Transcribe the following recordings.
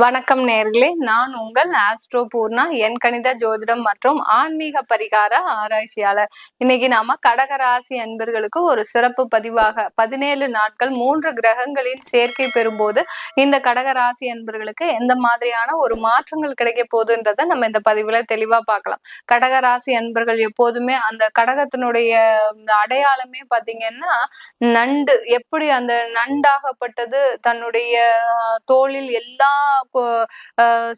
வணக்கம் நேர்களே, நான் உங்கள் ஆஸ்ட்ரோ பூர்ணா, என் கணித ஜோதிடம் மற்றும் ஆன்மீக பரிகார ஆராய்ச்சியாளர். இன்னைக்கு நாம கடகராசி அன்பர்களுக்கு ஒரு சிறப்பு பதிவாக 17 நாட்கள் 3 கிரகங்களின் சேர்க்கை பெறும்போது இந்த கடகராசி அன்பர்களுக்கு எந்த மாதிரியான ஒரு மாற்றங்கள் கிடைக்க போகுதுன்றத நம்ம இந்த பதிவுல தெளிவா பார்க்கலாம். கடகராசி அன்பர்கள் எப்போதுமே அந்த கடகத்தினுடைய அடையாளமே பாத்தீங்கன்னா நண்டு. எப்படி அந்த நண்டாகப்பட்டது தன்னுடைய தோளில் எல்லா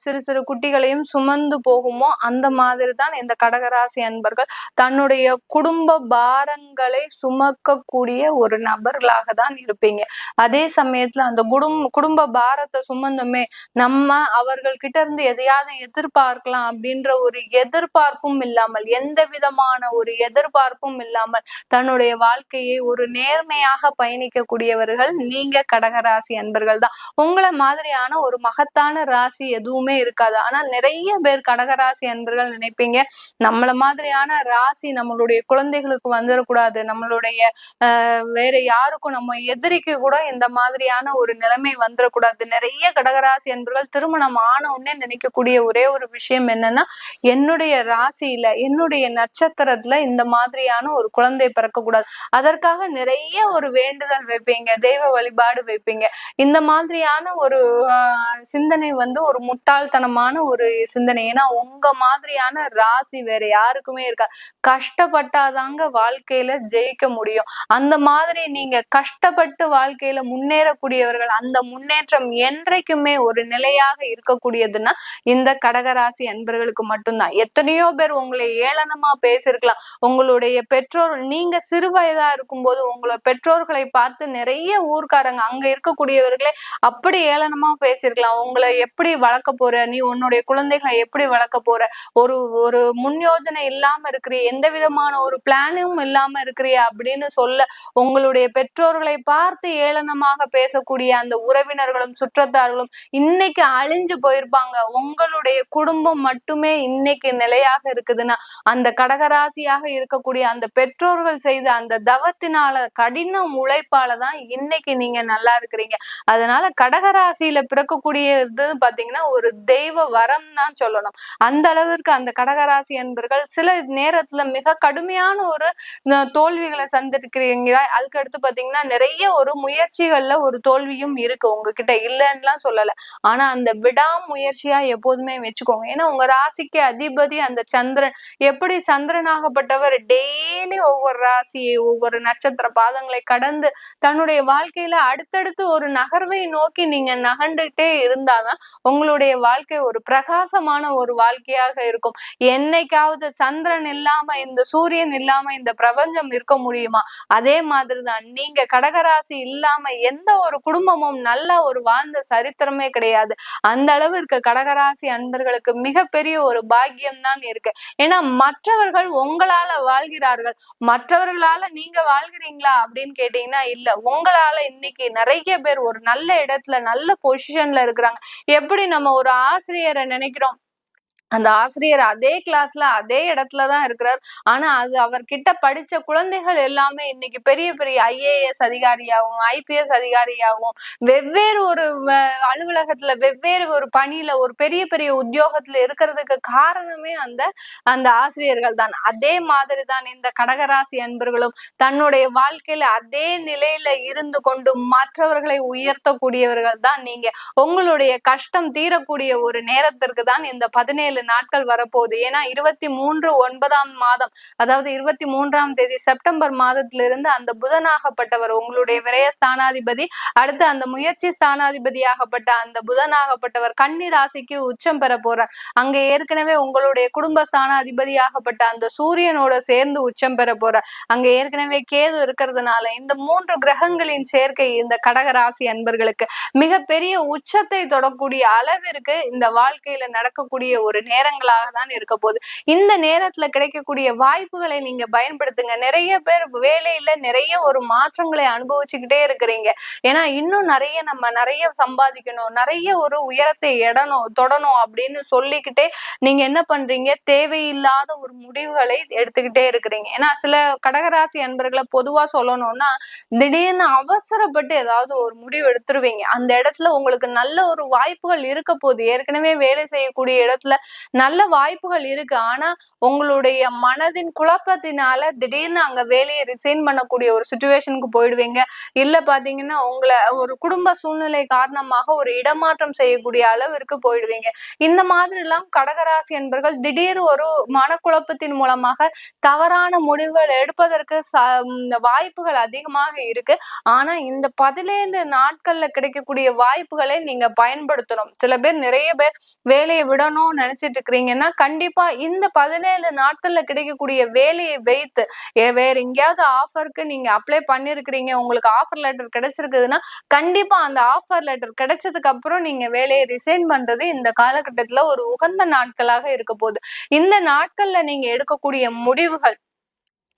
சிறு சிறு குட்டிகளையும் சுமந்து போகுமோ அந்த மாதிரி தான் இந்த கடகராசி அன்பர்கள் தன்னுடைய குடும்ப பாரங்களை சுமக்கக்கூடிய ஒரு நபர்களாக தான் இருப்பீங்க. அதே சமயத்துல அந்த குடும்ப பாரத்தை சுமந்துமே நம்ம அவர்கள் கிட்ட இருந்து எதையாவது எதிர்பார்க்கலாம் அப்படின்ற ஒரு எதிர்பார்ப்பும் இல்லாமல், எந்த விதமான ஒரு எதிர்பார்ப்பும் இல்லாமல் தன்னுடைய வாழ்க்கையை ஒரு நேர்மையாக பயணிக்கக்கூடியவர்கள் நீங்க கடகராசி அன்பர்கள் தான். உங்களை மாதிரியான ஒரு மகத்தான ராசி எதுவுமே இருக்காது. ஆனா நிறைய பேர் கடகராசி அன்பர்கள் நினைப்பீங்க, நம்மள மாதிரியான ராசி நம்மளுடைய குழந்தைகளுக்கு வந்துடக்கூடாது, நம்மளுடைய வேற யாருக்கும், நம்ம எதிரிக்கு கூட இந்த மாதிரியான ஒரு நிலைமை வந்துடக்கூடாது. நிறைய கடகராசி அன்பர்கள் திருமணம் ஆன உடனே நினைக்கக்கூடிய ஒரே ஒரு விஷயம் என்னன்னா, என்னுடைய ராசியில என்னுடைய நட்சத்திரத்துல இந்த மாதிரியான ஒரு குழந்தை பிறக்கக்கூடாது. அதற்காக நிறைய ஒரு வேண்டுதல் வைப்பீங்க, தெய்வ வழிபாடு வைப்பீங்க. இந்த மாதிரியான ஒரு சிந்தனை ஒரு முட்டாள்தனமான ஒரு சிந்தனை. ஏன்னா உங்க மாதிரியான ராசி வேற யாருக்குமே இருக்கா. கஷ்டப்பட்டாதாங்க வாழ்க்கையில ஜெயிக்க முடியும். அந்த மாதிரி நீங்க கஷ்டப்பட்டு வாழ்க்கையில முன்னேறக்கூடியவர்கள். அந்த முன்னேற்றம் என்றைக்குமே ஒரு நிலையாக இருக்கக்கூடியதுன்னா இந்த கடகராசி அன்பர்களுக்கு மட்டும்தான். எத்தனையோ பேர் உங்களை ஏளனமா பேசிருக்கலாம். உங்களுடைய பெற்றோர், நீங்க சிறு வயதா இருக்கும்போது உங்களை பெற்றோர்களை பார்த்து நிறைய ஊர்க்காரங்க அங்க இருக்கக்கூடியவர்களே அப்படி ஏளனமா பேசியிருக்கலாம். உங்களை எப்படி வளர்க்க போற, நீ உன்னுடைய குழந்தைகளை எப்படி வளர்க்க போற, ஒரு ஒரு முன் யோஜனை இல்லாம இருக்கிறிய, எந்த விதமான ஒரு பிளானும் இல்லாம இருக்கிறிய அப்படின்னு சொல்ல உங்களுடைய பெற்றோர்களை பார்த்து ஏளனமாக பேசக்கூடிய அந்த உறவினர்களும் சுற்றத்தார்களும் இன்னைக்கு அழிஞ்சு போயிருப்பாங்க. உங்களுடைய குடும்பம் மட்டுமே இன்னைக்கு நிலையாக இருக்குதுன்னா அந்த கடகராசியாக இருக்கக்கூடிய அந்த பெற்றோர்கள் செய்த அந்த தவத்தினால, கடின உழைப்பாலதான் இன்னைக்கு நீங்க நல்லா இருக்கிறீங்க. அதனால கடகராசியில பிறக்கக்கூடியது பாத்தீங்கன்னா ஒரு தெய்வ வரம் தான் சொல்லணும். அந்த அளவிற்கு அந்த கடகராசி என்பர்கள் சில நேரத்துல மிக கடுமையான ஒரு தோல்விகளை சந்திருக்கிறீங்களா. அதுக்கு அடுத்து பாத்தீங்கன்னா நிறைய ஒரு முயற்சிகள்ல ஒரு தோல்வியும் இருக்கு உங்ககிட்ட, இல்லைன்னுலாம் சொல்லல. ஆனா அந்த விடாமுயற்சியா எப்போதுமே வச்சுக்கோங்க. ஏன்னா உங்க ராசிக்கு அதிபதி அந்த சந்திரன். எப்படி சந்திரனாகப்பட்டவர் டெய்லி ஒவ்வொரு ராசியை ஒவ்வொரு நட்சத்திர பாதங்களை கடந்து தன்னுடைய வாழ்க்கையில அடுத்தடுத்து ஒரு நகர்வை நோக்கி நீங்க நகண்டுகிட்டே இருந்தாதான் உங்களுடைய வாழ்க்கை ஒரு பிரகாசமான ஒரு வாழ்க்கையாக இருக்கும். என்னைக்காவது சந்திரன் இல்லாம, இந்த சூரியன் இல்லாம இந்த பிரபஞ்சம் இருக்க முடியுமா? அதே மாதிரிதான் நீங்க கடகராசி இல்லாம எந்த ஒரு குடும்பமும் நல்ல ஒரு வாழ்ந்த சரித்திரமே கிடையாது. அந்த அளவிற்கு கடகராசி அன்பர்களுக்கு மிகப்பெரிய ஒரு பாக்கியம் தான் இருக்கு. ஏன்னா மற்றவர்கள் உங்களால வாழ்கிறார்கள். மற்றவர்களால நீங்க வாழ்கிறீங்களா அப்படின்னு கேட்டீங்கன்னா இல்ல. உங்களால இன்னைக்கு நிறைய பேர் ஒரு நல்ல இடத்துல நல்ல பொசிஷன்ல இருக்கிறாங்க. எப்படி நம்ம ஒரு ஆசிரியரை நினைக்கிறோம், அந்த ஆசிரியர் அதே கிளாஸ்ல அதே இடத்துலதான் இருக்கிறார். ஆனா அது அவர்கிட்ட படிச்ச குழந்தைகள் எல்லாமே இன்னைக்கு பெரிய பெரிய IAS அதிகாரியாகவும் IPS அதிகாரியாகவும் வெவ்வேறு ஒரு அலுவலகத்துல வெவ்வேறு ஒரு பணியில ஒரு பெரிய பெரிய உத்தியோகத்துல இருக்கிறதுக்கு காரணமே அந்த அந்த ஆசிரியர்கள் தான். அதே மாதிரிதான் இந்த கடகராசி அன்பர்களும் தன்னுடைய வாழ்க்கையில அதே நிலையில இருந்து கொண்டு மற்றவர்களை உயர்த்தக்கூடியவர்கள் தான் நீங்க. உங்களுடைய கஷ்டம் தீரக்கூடிய ஒரு நேரத்திற்கு தான் இந்த 17 நாட்கள் வரப்போகுது. ஏன்னா 23/9 மாதம், அதாவது 23ஆம் தேதி செப்டம்பர் மாதத்திலிருந்து அந்த புதனாகப்பட்டவர் உங்களுடைய விரய ஸ்தானாதிபதி, அடுத்து அந்த முயற்சி ஸ்தானாதிபதியாகப்பட்ட அந்த புதனாகப்பட்டவர் கன்னி ராசிக்கு உச்சம் பெற போறார். அங்க ஏற்கனவே உங்களுடைய குடும்ப ஸ்தானாதிபதியாகப்பட்ட அந்த சூரியனோட சேர்ந்து உச்சம் பெற போறார். அங்க ஏற்கனவே கேது இருக்கிறதுனால இந்த 3 கிரகங்களின் சேர்க்கை இந்த கடகராசி அன்பர்களுக்கு மிகப்பெரிய உச்சத்தை தொடக்கூடிய அளவிற்கு இந்த வாழ்க்கையில நடக்கக்கூடிய ஒரு நேரங்களாக தான் இருக்க போகுது. இந்த நேரத்துல கிடைக்கக்கூடிய வாய்ப்புகளை நீங்க பயன்படுத்துங்க. நிறைய பேர் வேலையில நிறைய ஒரு மாற்றங்களை அனுபவிச்சுக்கிட்டே இருக்கிறீங்க. ஏன்னா இன்னும் நிறைய சம்பாதிக்கணும், நிறைய ஒரு உயரத்தை தொடணும் அப்படின்னு சொல்லிக்கிட்டே நீங்க என்ன பண்றீங்க, தேவையில்லாத ஒரு முடிவுகளை எடுத்துக்கிட்டே இருக்கிறீங்க. ஏன்னா சில கடகராசி அன்பர்களை பொதுவா சொல்லணும்னா, திடீர்னு அவசரப்பட்டு ஏதாவது ஒரு முடிவு எடுத்துருவீங்க. அந்த இடத்துல உங்களுக்கு நல்ல ஒரு வாய்ப்புகள் இருக்க போகுது. ஏற்கனவே வேலை செய்யக்கூடிய இடத்துல நல்ல வாய்ப்புகள் இருக்கு. ஆனா உங்களுடைய மனதின் குழப்பத்தினால திடீர்னு அங்க வேலையை ரிசைன் பண்ணக்கூடிய ஒரு சுச்சுவேஷனுக்கு போயிடுவீங்க. இல்ல பாத்தீங்கன்னா உங்களை ஒரு குடும்ப சூழ்நிலை காரணமாக ஒரு இடமாற்றம் செய்யக்கூடிய அளவிற்கு போயிடுவீங்க. இந்த மாதிரி எல்லாம் கடகராசி என்பர்கள் திடீர் ஒரு மனக்குழப்பத்தின் மூலமாக தவறான முடிவுகள் எடுப்பதற்கு வாய்ப்புகள் அதிகமாக இருக்கு. ஆனா இந்த 17 நாட்கள்ல கிடைக்கக்கூடிய வாய்ப்புகளை நீங்க பயன்படுத்தணும். சில பேர் நிறைய பேர் வேலையை விடணும்னு நினைச்சிட்டு இருக்கிறீங்கன்னா, கண்டிப்பா இந்த 17 நாட்கள்ல கிடைக்கக்கூடிய வேலையை வைத்து வேற எங்கேயாவது ஆஃபருக்கு நீங்க அப்ளை பண்ணிருக்கிறீங்க, உங்களுக்கு ஆஃபர் லெட்டர் கிடைச்சிருக்குதுன்னா கண்டிப்பா அந்த ஆஃபர் லெட்டர் கிடைச்சதுக்கு அப்புறம் நீங்க வேலையை ரிசைன் பண்றது இந்த காலகட்டத்துல ஒரு உகந்த நாட்களாக இருக்க போகுது. இந்த நாட்கள்ல நீங்க எடுக்கக்கூடிய முடிவுகள்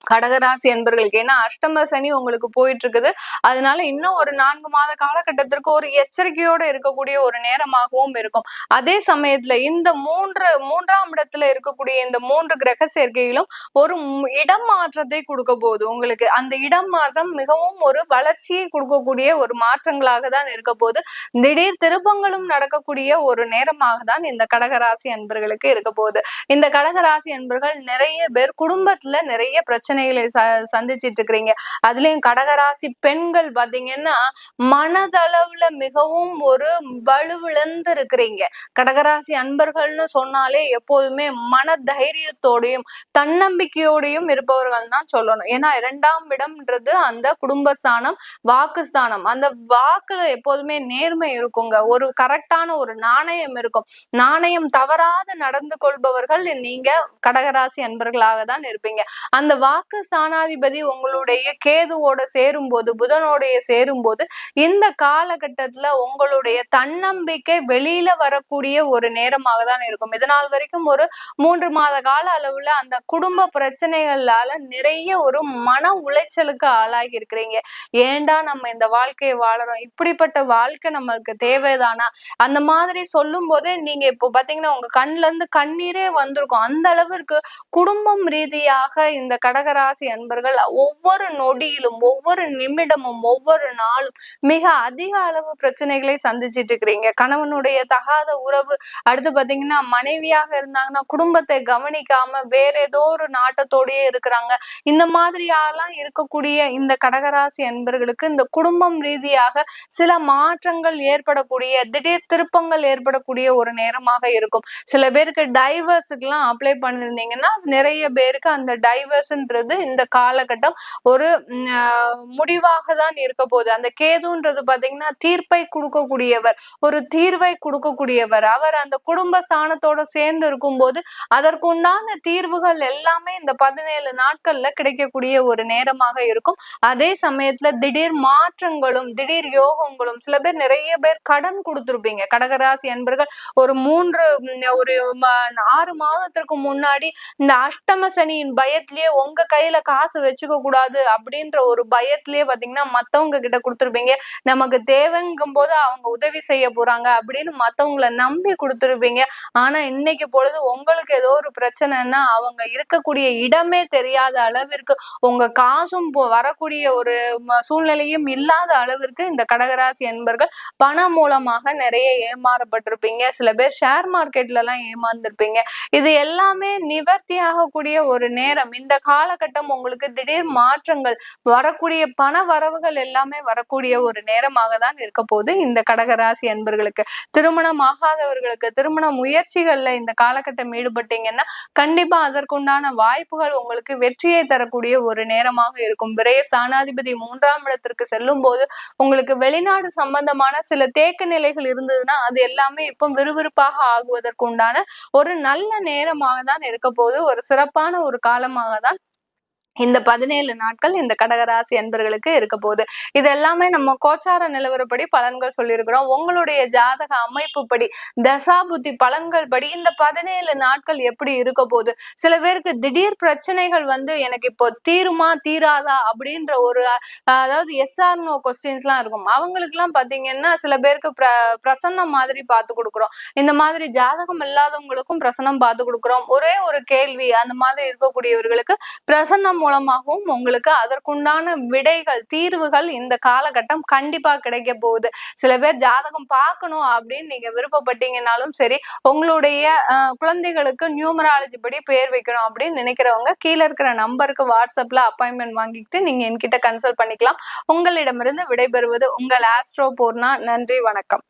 கடகராசி என்பர்களுக்கு, ஏன்னா அஷ்டம சனி உங்களுக்கு போயிட்டு இருக்குது. அதனால இன்னும் ஒரு 4 மாத காலகட்டத்திற்கு ஒரு எச்சரிக்கையோட இருக்கக்கூடிய ஒரு நேரமாகவும் இருக்கும். அதே சமயத்துல இந்த மூன்றாம் இடத்துல இருக்கக்கூடிய இந்த 3 கிரக சேர்க்கையிலும் ஒரு இடம் மாற்றத்தை கொடுக்க போகுது உங்களுக்கு. அந்த இடம் மாற்றம் மிகவும் ஒரு வளர்ச்சியை கொடுக்கக்கூடிய ஒரு மாற்றங்களாக தான் இருக்க போகுது. திடீர் திருப்பங்களும் நடக்கக்கூடிய ஒரு நேரமாக தான் இந்த கடகராசி அன்பர்களுக்கு இருக்க போகுது. இந்த கடகராசி அன்பர்கள் நிறைய பேர் குடும்பத்துல நிறைய பிரச்சனைகளை சந்திச்சிட்டு இருக்கிறீங்க. அதுலயும் கடகராசி பெண்கள் பாத்தீங்கன்னா மனதளவுல மிகவும் ஒரு வலுவிழந்து இருக்கிறீங்க. கடகராசி அன்பர்கள்னு சொன்னாலே எப்போதுமே மன தைரியத்தோடையும் தன்னம்பிக்கையோடையும் இருப்பவர்கள் தான் சொல்லணும். ஏன்னா 2ஆம் இடம்ன்றது அந்த குடும்பஸ்தானம், வாக்குஸ்தானம். அந்த வாக்குல எப்போதுமே நேர்மை இருக்குங்க. ஒரு கரெக்டான ஒரு நாணயம் இருக்கும். நாணயம் தவறாத நடந்து கொள்பவர்கள் நீங்க கடகராசி அன்பர்களாக தான் இருப்பீங்க. அந்த வாக்கு ஸ்தானாதிபதி உங்களுடைய கேதுவோட சேரும்போது, புதனோடைய சேரும்போது இந்த காலகட்டத்துல உங்களுடைய தன்னம்பிக்கை வெளியில வரக்கூடிய ஒரு நேரமாக தான் இருக்கும். இதனால் வரைக்கும் ஒரு 3 மாத கால அளவுல அந்த குடும்ப பிரச்சனைகளால நிறைய ஒரு மன உளைச்சலுக்கு ஆளாகி இருக்கிறீங்க. ஏண்டா நம்ம இந்த வாழ்க்கையை வாழறோம், இப்படிப்பட்ட வாழ்க்கை நம்மளுக்கு தேவைதானா, அந்த மாதிரி சொல்லும் போதே நீங்க இப்போ பாத்தீங்கன்னா உங்க கண்ணுல இருந்து கண்ணீரே வந்திருக்கும். அந்த அளவிற்கு குடும்பம் ரீதியாக இந்த கடகராசி அன்பர்கள் ஒவ்வொரு நொடியிலும், ஒவ்வொரு நிமிடமும், ஒவ்வொரு நாளும் மிக அதிக அளவு பிரச்சனைகளை சந்திச்சிட்டு இருக்கிறீங்க. கணவனுடைய தகாத உறவு, அடுத்து பாத்தீங்கன்னா மனைவியாக இருந்தாங்கன்னா குடும்பத்தை கவனிக்காம வேற ஏதோ ஒரு நாட்டத்தோடயே இருக்கிறாங்க. இந்த மாதிரியாலாம் இருக்கக்கூடிய இந்த கடகராசி அன்பர்களுக்கு இந்த குடும்பம் ரீதியாக சில மாற்றங்கள் ஏற்படக்கூடிய, திடீர் திருப்பங்கள் ஏற்படக்கூடிய ஒரு நேரமாக இருக்கும். சில பேருக்கு டைவர்ஸுக்கு எல்லாம் அப்ளை பண்ணிருந்தீங்கன்னா நிறைய பேருக்கு அந்த டைவர்ஸ்ன்றது இந்த காலகட்டம் ஒரு முடிவாக தான் இருக்க போகுது. அந்த கேதுன்றது பாத்தீங்கன்னா தீர்ப்பை கொடுக்கக்கூடியவர், ஒரு தீர்வை கொடுக்கக்கூடியவர். அவர் அந்த குடும்ப ஸ்தானத்தோட சேர்ந்து இருக்கும்போது அதற்குண்டான தீர்வுகள் எல்லாமே இந்த 17 நாட்கள்ல கிடைக்கக்கூடிய ஒரு நேரமாக இருக்கும். அதே சமயத்துல திடீர் மாற்றங்களும், திடீர் யோகங்களும், சில பேர் நிறைய பேர் கடன் கொடுத்திருப்பீங்க. கடகராசி அன்பர்கள் ஒரு 6 மாதத்திற்கு முன்னாடி இந்த அஷ்டம சனியின் பயத்திலேயே உங்க கையில காசு வச்சுக்க கூடாது அப்படின்ற ஒரு பயத்திலேயே பாத்தீங்கன்னா மத்தவங்க கிட்ட கொடுத்துருப்பீங்க. நமக்கு தேவைங்கும் போது அவங்க உதவி செய்ய போறாங்க அப்படின்னு மத்தவங்களை நம்பி கொடுத்துருப்பீங்க. ஆனா இன்னைக்கு பொழுது உங்களுக்கு ஏதோ ஒரு பிரச்சனைன்னா அவங்க இருக்கக்கூடிய இடமே தெரியாத அளவிற்கு, உங்க காசும் வரக்கூடிய ஒரு சூழ்நிலையும் இல்லாத அளவிற்கு இந்த கடகராசி என்பர்கள் பணம் மூலமாக நிறைய ஏமாறப்பட்டிருப்பீங்க. சில பேர் ஷேர் மார்க்கெட்ல எல்லாம் ஏமாந்துருப்பீங்க. இது எல்லாமே நிவர்த்தி ஆகக்கூடிய ஒரு நேரம். இந்த காலகட்டம் உங்களுக்கு திடீர் மாற்றங்கள் வரக்கூடிய, பண வரவுகள் எல்லாமே வரக்கூடிய ஒரு நேரமாக தான் இருக்க போது இந்த கடகராசி அன்பர்களுக்கு. திருமணம் ஆகாதவர்களுக்கு திருமண முயற்சிகள்ல இந்த காலகட்டம் ஈடுபட்டீங்கன்னா கண்டிப்பா அதற்குண்டான வாய்ப்புகள் உங்களுக்கு வெற்றியை தரக்கூடிய ஒரு நேரமாக இருக்கும். விரைய ஸ்தானாதிபதி 3ஆம் இடத்திற்கு செல்லும் போது உங்களுக்கு வெளிநாடு சம்பந்தமான சில தேக்க நிலைகள் இருந்ததுன்னா அது எல்லாமே இப்போ விறுவிறுப்பாக ஆகுவதற்குண்டான ஒரு நல்ல நேரமாக தான் இருக்க போது, ஒரு சிறப்பான ஒரு காலமாக தான் இந்த 17 நாட்கள் இந்த கடகராசி அன்பர்களுக்கு இருக்க போகுது. இது எல்லாமே நம்ம கோச்சார நிலவரப்படி பலன்கள் சொல்லியிருக்கிறோம். உங்களுடைய ஜாதக அமைப்பு படி, தசாபுத்தி பலன்கள் படி இந்த 17 நாட்கள் எப்படி இருக்க போகுது? சில பேருக்கு திடீர் பிரச்சனைகள் எனக்கு இப்போ தீருமா தீராதா அப்படின்ற ஒரு அதாவது எஸ் ஆர் நோ கொஸ்டின்ஸ் எல்லாம் இருக்கும். அவங்களுக்கு எல்லாம் பாத்தீங்கன்னா சில பேருக்கு பிரசன்னம் மாதிரி பார்த்து கொடுக்குறோம். இந்த மாதிரி ஜாதகம் இல்லாதவங்களுக்கும் பிரசன்னம் பார்த்து கொடுக்குறோம். ஒரே ஒரு கேள்வி அந்த மாதிரி இருக்கக்கூடியவர்களுக்கு பிரசன்னம் மூலமாகவும் உங்களுக்கு அதற்குண்டான விடைகள் தீர்வுகள் இந்த காலகட்டம் கண்டிப்பா கிடைக்க போகுது. சில பேர் ஜாதகம் பார்க்கணும் அப்படின்னு நீங்க விருப்பப்பட்டீங்கன்னாலும் சரி, உங்களுடைய குழந்தைகளுக்கு நியூமராலஜி படி பேர் வைக்கணும் அப்படின்னு நினைக்கிறவங்க கீழே இருக்கிற நம்பருக்கு வாட்ஸ்அப்ல அப்பாயின்மெண்ட் வாங்கிட்டு நீங்க என்கிட்ட கன்சல்ட் பண்ணிக்கலாம். உங்களிடமிருந்து விடைபெறுவது உங்கள் ஆஸ்ட்ரோ பூர்ணா. நன்றி, வணக்கம்.